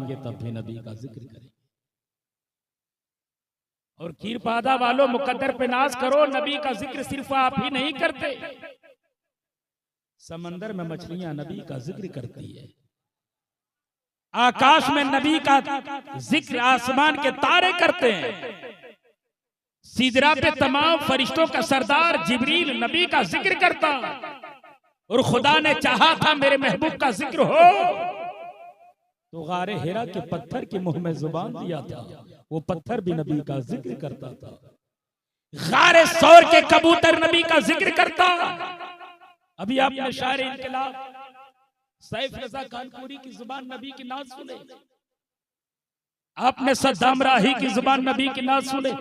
आएंगे तब भी नबी का जिक्र करेंगे। और खीर पादा वालों, मुकद्दर पे नाज करो, नबी का जिक्र सिर्फ आप ही नहीं करते, समंदर में मछलियां नबी का जिक्र करती है, आकाश में नबी का जिक्र आसमान के तारे करते हैं, सिदरा पे तमाम फरिश्तों का सरदार जिब्रील नबी का जिक्र करता। और खुदा ने चाहा था मेरे महबूब का जिक्र हो तो गारे हिरा के पत्थर के मुंह में जुबान दिया था, वो पत्थर भी नबी का जिक्र करता था। गारे सौर के कबूतर नबी का जिक्र करता। अभी आपने शायर इनकलाब सैफ रजा कानपुरी की जुबान नबी की नाज सुने, आपने सद्दाम राही की जुबान नबी की नाज सुने,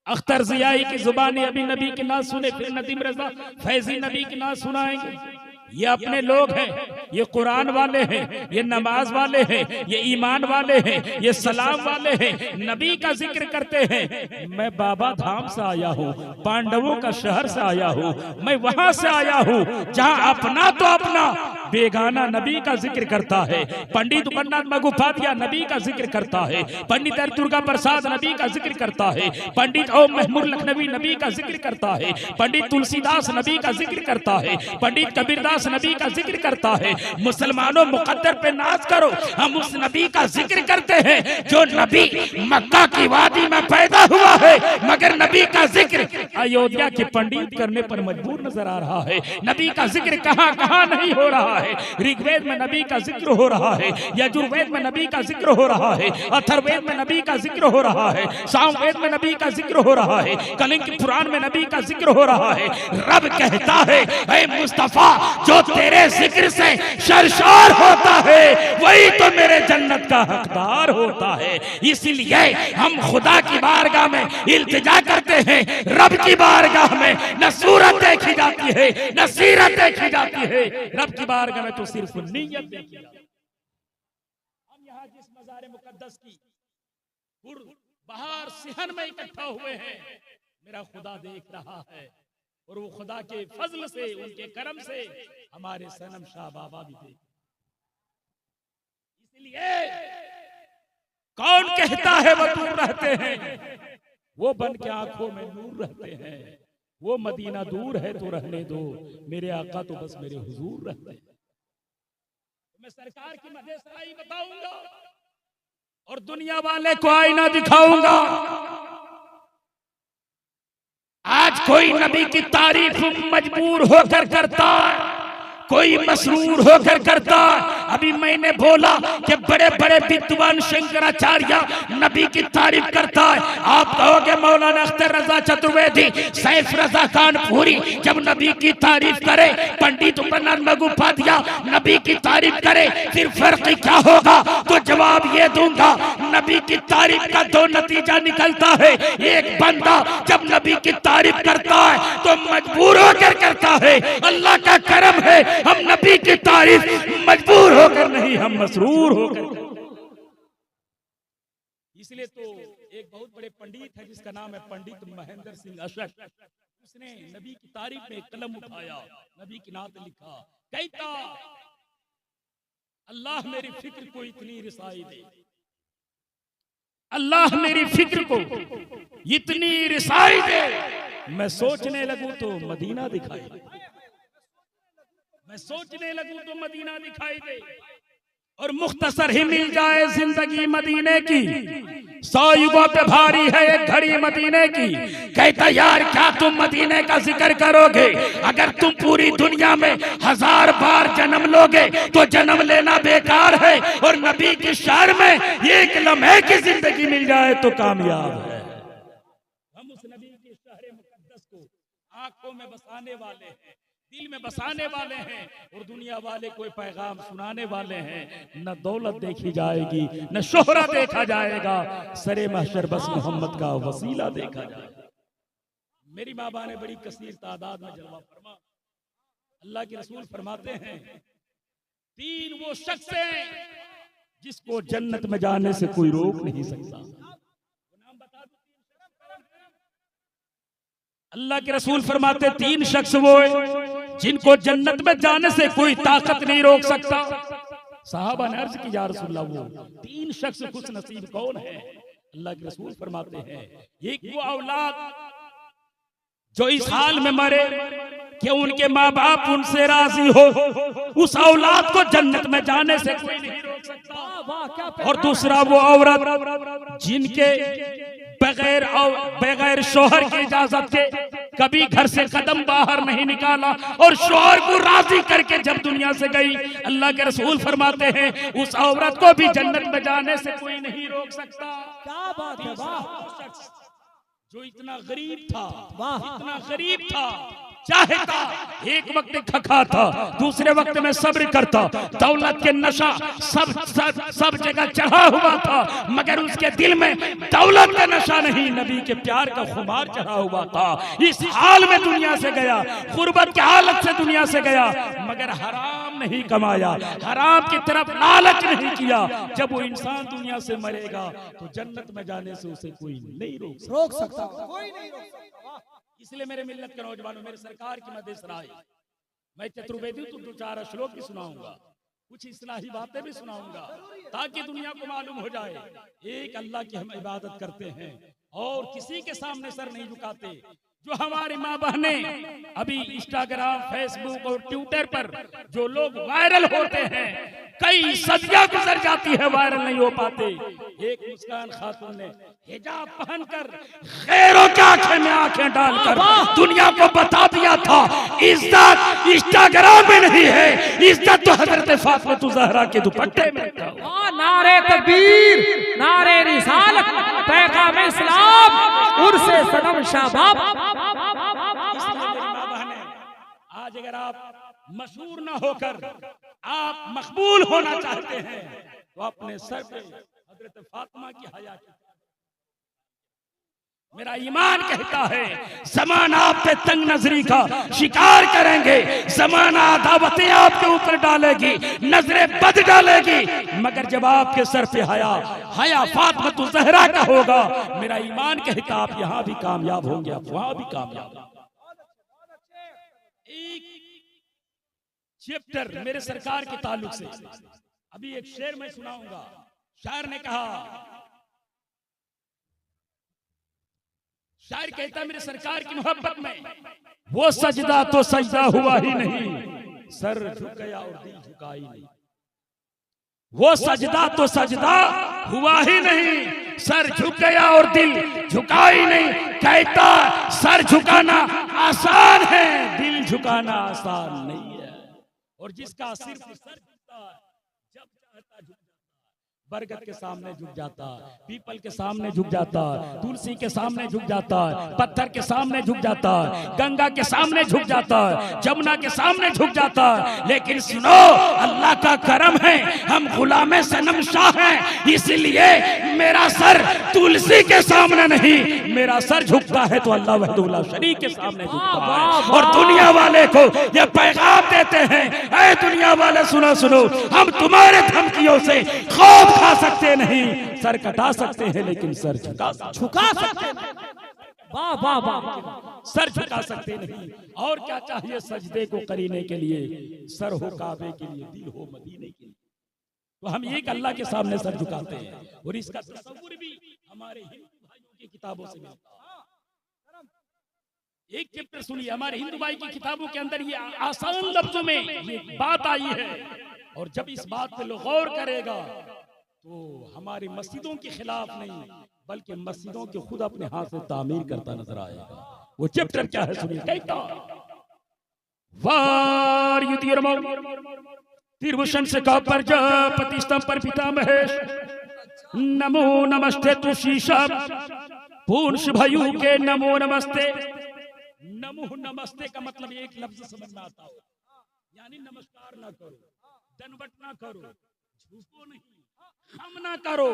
अख्तर जियाई की जुबानी अभी नबी की नाज सुने, फिर नदीम रजा फैजी नबी की नाज सुनाएंगे। ये अपने लोग हैं, ये कुरान वाले हैं, ये नमाज वाले हैं, ये ईमान वाले हैं, ये सलाम वाले हैं, नबी का जिक्र करते हैं। मैं बाबा धाम से आया हूँ, पांडवों का शहर से आया हूँ, मैं वहां से आया हूँ जहां अपना तो अपना बेगाना नबी का जिक्र करता है। पंडित उमरनाथ मगुफातिया नबी का जिक्र करता है, पंडित दुर्गा प्रसाद नबी का जिक्र करता है, पंडित ओम महमूद लखनवी नबी का जिक्र करता है, पंडित तुलसीदास नबी का जिक्र करता है, पंडित कबीरदास नबी का जिक्र करता है। मुसलमानों मुकद्दर पे नाज करो, हम उस नबी का जिक्र करते हैं जो नबी मक्का की वादी में पैदा हुआ है, मगर नबी का जिक्र अयोध्या के पंडित करने पर मजबूर नजर आ रहा है। नबी का जिक्र कहां कहां नहीं हो रहा है। ऋग्वेद में नबी का जिक्र हो रहा है, यजुर्वेद में नबी का जिक्र हो रहा है, अथर्ववेद में नबी का जिक्र हो रहा है, सामवेद में नबी का जिक्र हो रहा है, कलिंग पुराण में नबी का जिक्र हो रहा है। रब कहता है ऐ मुस्तफा जो तेरे जिक्र से शर्शार होता है वही तो मेरे जन्नत का हकदार होता है। इसीलिए हम खुदा की बारगाह में इल्तिजा करते हैं, रब की बारगाह में न सूरत देखी जाती है न सीरत देखी जाती है, रब की बारगाह में तो सिर्फ नीयत देखी जाती है। हम यहाँ जिस मज़ार मुकद्दस की बाहर सिहन में इकट्ठा हुए हैं, मेरा खुदा देख रहा है और वो खुदा के फजल से, उनके करम से हमारे सनम शाह बाबा भी देख। इसलिए कौन कहता है वो दूर रहते हैं, वो बन के आंखों में नूर रहते हैं। वो मदीना दूर है तो रहने दो, मेरे आका तो बस मेरे हुजूर रहते हैं। मैं सरकार की मदहसराई बताऊंगा और दुनिया वाले को आईना दिखाऊंगा। आज कोई नबी की तारीफ मजबूर होकर करता है, कोई मसरूर होकर करता। अभी मैंने बोला कि बड़े बड़े विद्वान शंकराचार्य नबी की तारीफ करता है। आप कहोगे मौलाना अख्तर रजा चतुर्वेदी, सैफ रजा कानपुरी जब नबी की तारीफ करे, पंडित उमरनाथ मगुफातिया नबी की तारीफ करे, फिर फर्क क्या होगा? तो जवाब ये दूंगा, नबी की तारीफ का दो नतीजा निकलता है। एक बंदा जब नबी की तारीफ करता है तो मजबूर होकर करता है, अल्लाह का करम है हम नबी की तारीफ मजबूर होकर नहीं, हम मसरूर होकर। इसलिए तो एक बहुत बड़े पंडित है जिसका नाम है पंडित महेंद्र सिंह अशक, उसने नबी की तारीफ में कलम उठाया, नबी की नात लिखा, कहता अल्लाह मेरी फिक्र को इतनी रिसाई दे, अल्लाह मेरी फिक्र को इतनी रिसाई दे, मैं सोचने लगूं तो मदीना दिखाई दे, मैं सोचने लगूं तो मदीना दिखाई दे। और मुख्तसर ही मिल जाए जिंदगी मदीने की, 100 युगों पे भारी है एक घड़ी मदीने की। कहता यार क्या तुम मदीने का जिक्र करोगे? अगर तुम पूरी दुनिया में 1000 बार जन्म लोगे तो जन्म लेना बेकार है, और नबी के शहर में एक लम्हे की जिंदगी मिल जाए तो कामयाब है। हम उस नबी के शहर मुकद्दस को आंखों में बसाने वाले हैं, दिल में बसाने वाले हैं, और दुनिया वाले कोई पैगाम सुनाने वाले हैं। न दौलत देखी जाएगी, न शोहरा देखा जाएगा, सरे महशर बस मोहम्मद का वसीला देखा जाएगा। मेरी बाबा ने बड़ी कसीर तादाद में जलवा फरमा। अल्लाह के रसूल फरमाते हैं 3 वो शख्स हैं जिसको जन्नत में जाने से कोई रोक नहीं सकता। अल्लाह के रसूल फरमाते 3 शख्स वो हैं जिनको जन्नत में जाने से कोई ताकत नहीं रोक सकता। साहबा ने अर्ज की या रसूलल्लाह वो 3 शख्स खुश नसीब कौन है? अल्लाह के रसूल फरमाते हैं एक वो औलाद जो इस हाल में मरे कि उनके माँ बाप उनसे राजी हो, उस औलाद को जन्नत में जाने से कोई नहीं रोक सकता। और दूसरा वो औरत जिनके बगैर शोहर की इजाजत के कभी घर से कदम बाहर नहीं निकाला और शोहर को राजी करके जब दुनिया से गई, अल्लाह के रसूल फरमाते हैं उस औरत को भी जन्नत में जाने से कोई नहीं रोक सकता। क्या बात है, वाह। जो इतना गरीब था, इतना गरीब था, चाहता एक वक्त खखा था, दूसरे वक्त में सब्र करता, दौलत के नशा सब जगह चढ़ा हुआ था, मगर उसके दिल में दौलत का नशा नहीं, नबी के प्यार का खुमार चढ़ा हुआ था। इस हाल में दुनिया से गया, गुर्बत की हालत से दुनिया से गया, मगर हराम नहीं कमाया, हराम की तरफ लालच नहीं किया। जब वो इंसान दुनिया से मरेगा तो जन्नत में जाने से उसे कोई नहीं रोक सकता, कोई नहीं रोक सकता। इसलिए मेरे मिल्लत के नौजवानों, मेरे सरकार की मदद सराय, मैं चतुर्वेदी तो 2-4 श्लोक भी सुनाऊंगा, कुछ इस्लाही बातें भी सुनाऊंगा, ताकि दुनिया को मालूम हो जाए एक अल्लाह की हम इबादत करते हैं और किसी के सामने सर नहीं झुकाते। जो हमारी माँ बहनें अभी इंस्टाग्राम, फेसबुक और ट्विटर पर जो लोग वायरल होते हैं, कई सदियां गुजर जाती है, वायरल नहीं हो पाते। एक मुस्कान खातून ने हिजाब पहनकर गैरों की आंखें में आंखें डालकर दुनिया को बता दिया था इज्जत इंस्टाग्राम में नहीं है, इज्जत तो हजरत फातिमा ज़हरा के दुपट्टे में। नारे तकबीर, नारे रिसालत, पैगाम इस्लाम, उर्से सनम शाबाब। आज अगर आप मशहूर ना होकर आप मकबूल होना चाहते हैं तो अपने सर पे हजरत फातिमा की हया की। मेरा ईमान कहता है ज़माना आप पे तंग नजरी का शिकार करेंगे, ज़माना अदावतें आपके ऊपर डालेगी, नजरें बद डालेगी, मगर जब आपके सर पे हया फातिमा ज़हरा का होगा, मेरा ईमान कहता आप यहाँ भी कामयाब होंगे, आप वहां भी कामयाब। एक चैप्टर मेरे सरकार के ताल्लुक से अभी एक शेर मैं सुनाऊंगा। शायर ने कहा, शायर कहता मेरे सरकार की मोहब्बत में वो सजदा तो सजदा हुआ ही नहीं, सर झुक गया और दिल झुका ही नहीं। वो सजदा तो सजदा हुआ ही नहीं, सर झुक गया और दिल झुका ही नहीं। कहता सर झुकाना आसान है, दिल झुकाना आसान नहीं है। और जिसका सिर्फ सर झुकता है, जब चाहता झुक, बरगद के सामने झुक जाता, पीपल के सामने झुक जाता, तुलसी के सामने झुक जाता, पत्थर के सामने झुक जाता, गंगा के सामने झुक जाता, जमुना के सामने झुक जाता। लेकिन सुनो, अल्लाह का करम है, हम गुलामे सनम शाह हैं, इसलिए मेरा सर तुलसी के सामने नहीं, मेरा सर झुकता है तो अल्लाह वहदहुल्ला शरीक के सामने झुकता है। और दुनिया वाले को ये पैगाम देते हैं, ऐ दुनिया वाले सुनो सुनो, हम तुम्हारे धमकियों से खौफ खा सकते नहीं, सर कटा सकते हैं लेकिन सर झुका सकते हैं। वाह वाह वाह, सर झुका सकते नहीं। और क्या चाहिए सजदे को करीने के लिए? सर हो काबे के लिए, दिल हो मदीने के लिए। तो हम एक अल्लाह के सामने सर झुकाते हैं, और इसका तस्वीर भी हमारे हिंदू भाइयों की किताबों से मिलता है। एक चैप्टर सुनिए, हमारे हिंदू भाई की किताबों के अंदर ये आसान लफ्जों में ये बात आई है, और जब इस बात पे लोग गौर करेगा तो हमारी मस्जिदों के खिलाफ नहीं, बल्कि मस्जिदों के खुद अपने हाथ से तामीर करता नजर आएगा। वो चैप्टर क्या है सुनिए। कहता वार तिरभूषण से का पर प्रजापति स्तंभ पर पिता महेश, नमो नमस्ते तु शीशम पूर्ष भयु के नमो नमस्ते। नमो नमस्ते का मतलब एक लफ्ज समझ में आता हो, यानी नमस्कार ना करो, दंडवत ना करो, झुको नहीं, सामना करो।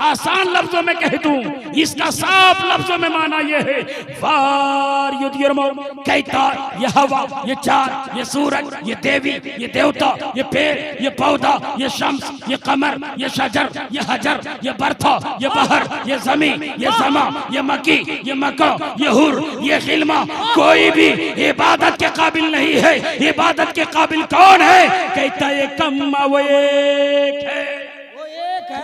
आसान लफ्जों में कह दूं, इसका साफ लफ्जों में माना यह है, वार युद्यर्मो कहता, ये हवा, ये चांद, ये सूरज, ये देवी, ये देवता, ये पेड़, ये पौधा, ये शम्स, ये कमर, ये शजर, ये हजर, ये बरथा, ये बहर, ये जमीन, ये समा, ये मकी, ये मका, ये हुर, ये खिलमा, कोई भी इबादत के काबिल नहीं है। इबादत के काबिल कौन है? कहता ये कम्मा वो एक है, वो एक है,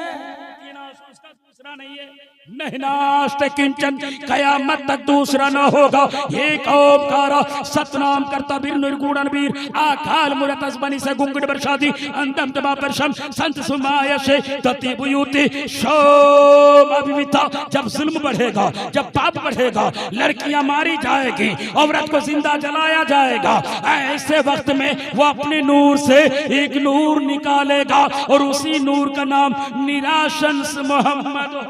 उसका दूसरा नहीं है। नहीं नाश्ते किंचन, कयामत तक दूसरा न होगा। एक ओंकारा सतनाम करता बीर निर्गुणन वीर, आकाल मुरत असबनी से गुंगड़ बरसादी, अंतम तबा परशम संत सुमायशे तति बुयुति शोम अभिविता। जब जुल्म बढ़ेगा, जब पाप बढ़ेगा, लड़कियां मारी जाएगी, औरत को जिंदा जलाया जाएगा, ऐसे वक्त में वो अपने नूर से एक नूर निकालेगा और उसी नूर का नाम निराशंस मोहम्मद,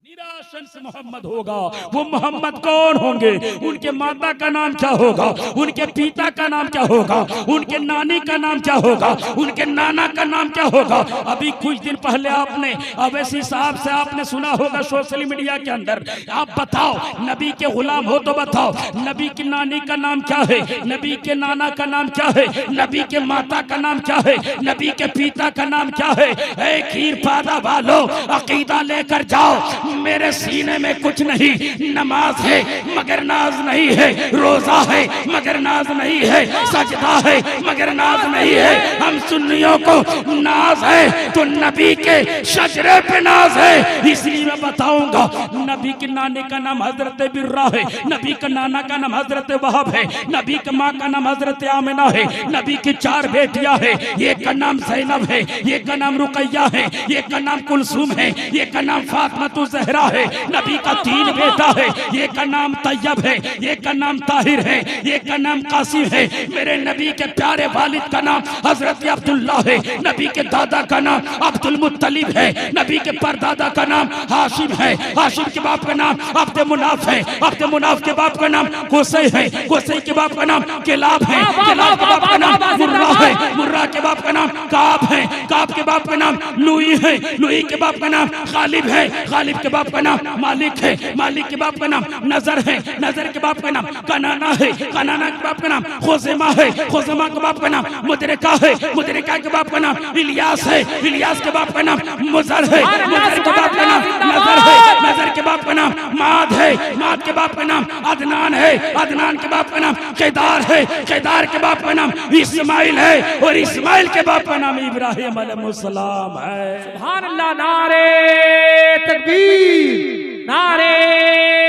निराशंस मोहम्मद होगा। वो मोहम्मद कौन होंगे? उनके माता का नाम क्या होगा? उनके पिता का नाम क्या होगा? उनके नानी का नाम क्या होगा? उनके नाना का नाम क्या होगा? अभी कुछ दिन पहले आपने अवैसी साहब से आपने सुना होगा सोशल मीडिया के अंदर। आप बताओ, नबी के गुलाम हो तो बताओ, नबी की नानी का नाम क्या है? नबी के नाना का नाम क्या है? नबी के माता का नाम क्या है? नबी के पिता का नाम क्या है? ए खीर पादा वालों, अकीदा लेकर जाओ। मेरे सीने में कुछ नहीं, नमाज है मगर नाज नहीं है, रोजा है मगर नाज नहीं है, सजदा है मगर नाज नहीं है। हम सुन्नियों को नाज है तो नबी के शजरे पे नाज है। इसलिए मैं बताऊंगा, नबी के नाने का नाम हजरत बिर्रा है, नबी का नाना का नाम हजरत वहाब है, नबी की माँ का नाम हजरत आमिना है, नबी की 4 बेटियां है, एक का नाम ज़ैनब है, एक का नाम रुकैया है, एक का नाम कुलसूम है, एक का नाम फातिमा ज़हरा है। नबी का 3 बेटा है, एक का नाम तैयब है, एक का नाम ताहिर है, एक का नाम कासिम है। मेरे नबी के प्यारे वालिद का नाम हजरत अब्दुल्ला है, नबी के दादा का नाम अब्दुल मुत्तलिब है, नबी के परदादा का नाम हाशिम है, हाशिम के बाप का नाम अब्द मुनाफ है, अब्द मुनाफ के बाप का नाम कुसै है, कुसै के बाप का नाम किलाब है, किलाब के बाप का नाम मुर्रा है, मुर्रा के बाप का नाम काब है, काब के बाप का नाम लुई है, लुई के बाप का नाम गालिब है, गालिब के बाप का नाम मालिक है, मालिक के बाप का नाम नजर है, नजर के बाप का नाम कनाना है, कनाना के बाप का नाम खुज़ैमा है, खुज़ैमा के बाप का नाम मुदरिका है, मुदरिका के बाप का नाम इलियास है, इलियास के बाप का नाम मुज़र है, मुज़र के बाप का नाम नजर है, नजर के बाप का नाम माद है, माद के बाप का नाम अदनान है, अदनान के बाप का नाम केदार है, केदार के बाप का नाम इस्माइल है, और इस्माइल के बाप का नाम इब्राहिम अलैहिस्सलाम है। सुभान अल्लाह, नारे तकबीर, नारे